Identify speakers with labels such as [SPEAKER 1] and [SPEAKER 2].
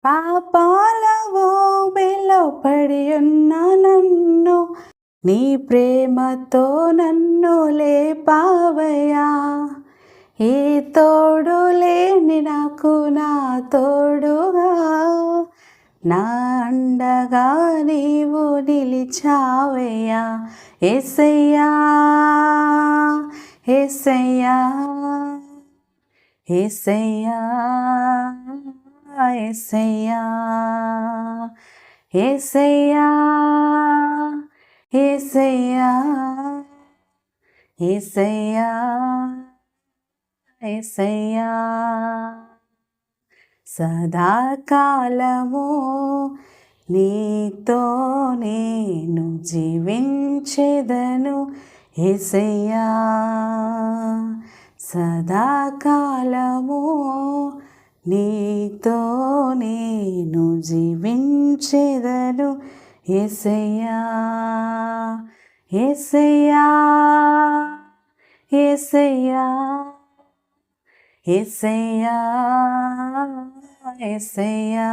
[SPEAKER 1] పాపాల ఊబిలో పడి ఉన్న నన్ను నీ ప్రేమతో నన్ను లేపావయ్యా. ఈ తోడు లేని నాకు నా తోడుగా నా అండగా నీవు నిలిచావయ్యా. యేసయ్యా యేసయ్యా యేసయ్యా యేసయ్యా యేసయ్యా యేసయ్యా యేసయ్యా యేసయ్యా సదాకాలము నీతో నేను జీవించెదను యేసయ్యా. సదాకాలము నీతో నేను జీవించెదను యేసయ్యా. యేసయ్యా యేసయ్యా యేసయ్యా యేసయ్యా.